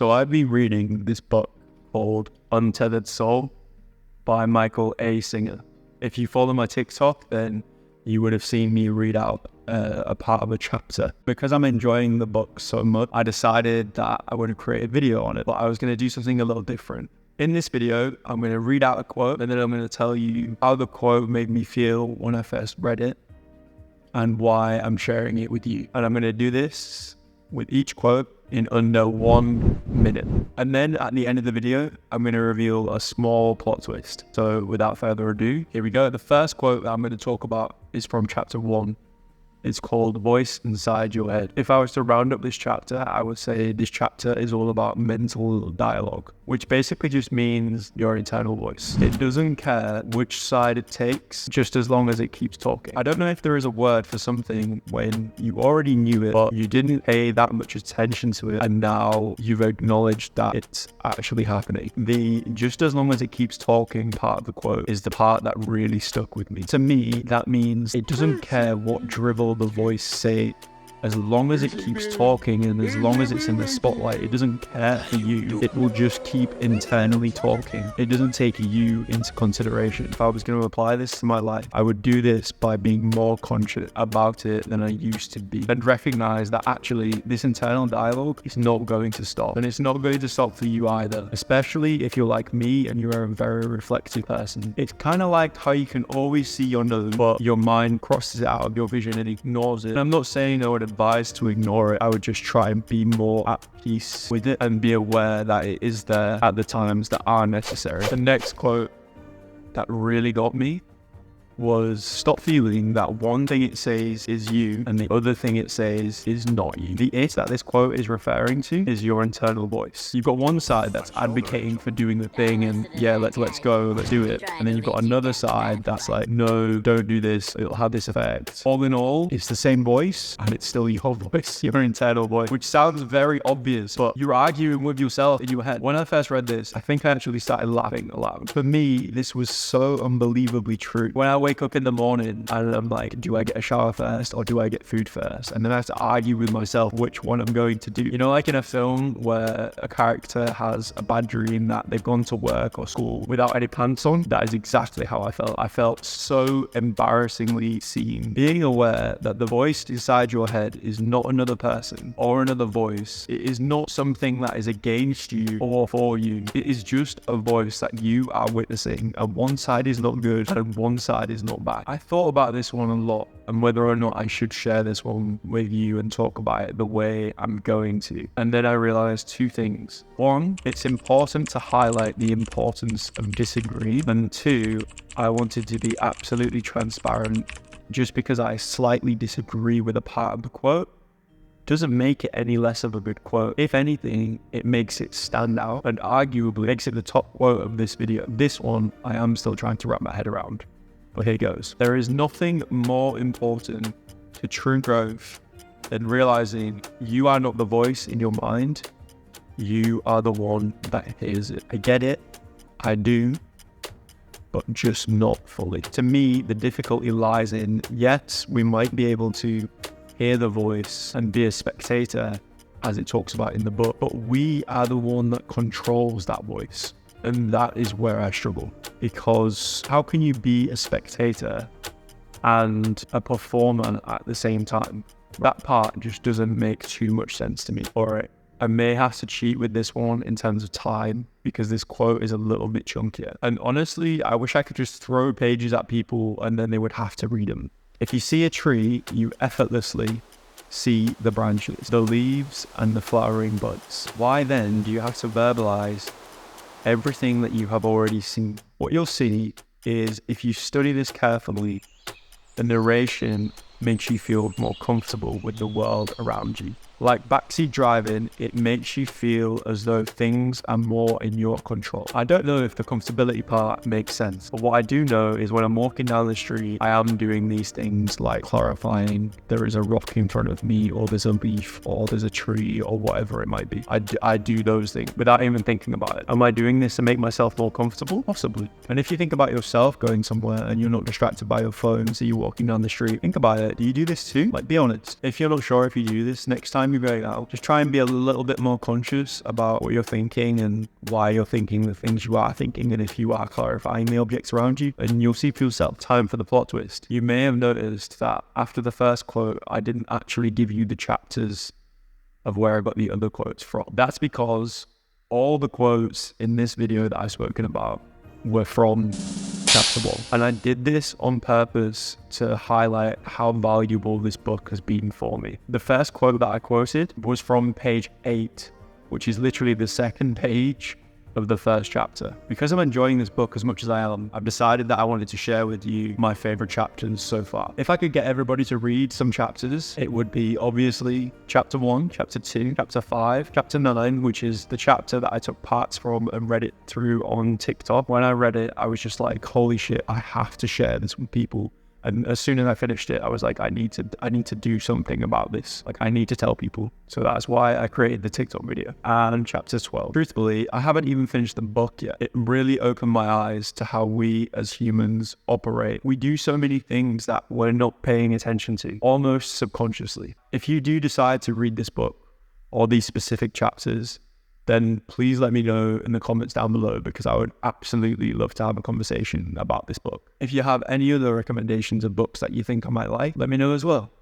So I've been reading this book called Untethered Soul by Michael A. Singer. If you follow my TikTok, then you would have seen me read out a part of a chapter. Because I'm enjoying the book so much, I decided that I would create a video on it, but I was going to do something a little different. In this video, I'm going to read out a quote, and then I'm going to tell you how the quote made me feel when I first read it and why I'm sharing it with you. And I'm going to do this with each quote in under 1 minute. And then at the end of the video, I'm going to reveal a small plot twist. So without further ado, here we go. The first quote that I'm going to talk about is from chapter 1. It's called Voice Inside Your Head. If I was to round up this chapter, I would say this chapter is all about mental dialogue, which basically just means your internal voice. It doesn't care which side it takes, just as long as it keeps talking. I don't know if there is a word for something when you already knew it, but you didn't pay that much attention to it, and now you've acknowledged that it's actually happening. The just as long as it keeps talking part of the quote is the part that really stuck with me. To me, that means it doesn't care what drivel the voice say, as long as it keeps talking and as long as it's in the spotlight. It doesn't care for you. It will just keep internally talking. It doesn't take you into consideration. If I was going to apply this to my life, I would do this by being more conscious about it than I used to be, and recognize that actually this internal dialogue is not going to stop, and it's not going to stop for you either, especially if you're like me and you're a very reflective person. It's kind of like how you can always see your nose, but your mind crosses it out of your vision and ignores it. And I'm not saying I would advise to ignore it. I would just try and be more at peace with it and be aware that it is there at the times that are necessary. The next quote that really got me was, stop feeling that one thing it says is you and the other thing it says is not you. The it that this quote is referring to is your internal voice. You've got one side that's advocating for doing the thing and yeah, let's go, let's do it. And then you've got another side that's like, no, don't do this, it'll have this effect. All in all, it's the same voice and it's still your voice, your internal voice, which sounds very obvious, but you're arguing with yourself in your head. When I first read this, I think I actually started laughing aloud. For me, this was so unbelievably true. When I wake up in the morning and I'm like, do I get a shower first or do I get food first? And then I have to argue with myself which one I'm going to do. You know, like in a film where a character has a bad dream that they've gone to work or school without any pants on, that is exactly how I felt. I felt so embarrassingly seen. Being aware that the voice inside your head is not another person or another voice. It is not something that is against you or for you. It is just a voice that you are witnessing, and one side is not good and one side is not bad. I thought about this one a lot and whether or not I should share this one with you and talk about it the way I'm going to. And then I realized two things. One, it's important to highlight the importance of disagreeing. And two, I wanted to be absolutely transparent. Just because I slightly disagree with a part of the quote doesn't make it any less of a good quote. If anything, it makes it stand out and arguably makes it the top quote of this video. This one, I am still trying to wrap my head around. But here goes. There is nothing more important to true growth than realizing you are not the voice in your mind. You are the one that hears it. I get it. I do. But just not fully. To me, the difficulty lies in, yes, we might be able to hear the voice and be a spectator, as it talks about in the book, but we are the one that controls that voice. And that is where I struggle, because how can you be a spectator and a performer at the same time? That part just doesn't make too much sense to me. All right, I may have to cheat with this one in terms of time because this quote is a little bit chunkier. And honestly, I wish I could just throw pages at people and then they would have to read them. If you see a tree, you effortlessly see the branches, the leaves, and the flowering buds. Why then do you have to verbalize everything that you have already seen? What you'll see is, if you study this carefully, the narration makes you feel more comfortable with the world around you. Like backseat driving, it makes you feel as though things are more in your control. I don't know if the comfortability part makes sense, but what I do know is when I'm walking down the street, I am doing these things like clarifying there is a rock in front of me, or there's a leaf, or there's a tree, or whatever it might be. I do those things without even thinking about it. Am I doing this to make myself more comfortable? Possibly. And if you think about yourself going somewhere and you're not distracted by your phone, so you're walking down the street, think about it. Do you do this too? Like, be honest. If you're not sure if you do this, next time time you're going out, just try and be a little bit more conscious about what you're thinking and why you're thinking the things you are thinking, and if you are clarifying the objects around you, and you'll see for yourself. Time for the plot twist. You may have noticed that after the first quote, I didn't actually give you the chapters of where I got the other quotes from. That's because all the quotes in this video that I've spoken about were from chapter 1. And I did this on purpose to highlight how valuable this book has been for me. The first quote that I quoted was from page 8, which is literally the second page of the first chapter. Because I'm enjoying this book as much as I am, I've decided that I wanted to share with you my favorite chapters so far. If I could get everybody to read some chapters, it would be obviously chapter 1, chapter 2, chapter 5, chapter 9, which is the chapter that I took parts from and read it through on TikTok. When I read it, I was just like, holy shit, I have to share this with people. And as soon as I finished it, I was like, I need to do something about this. Like, I need to tell people. So that's why I created the TikTok video. And chapter 12. Truthfully, I haven't even finished the book yet. It really opened my eyes to how we as humans operate. We do so many things that we're not paying attention to, almost subconsciously. If you do decide to read this book or these specific chapters, then please let me know in the comments down below, because I would absolutely love to have a conversation about this book. If you have any other recommendations of books that you think I might like, let me know as well.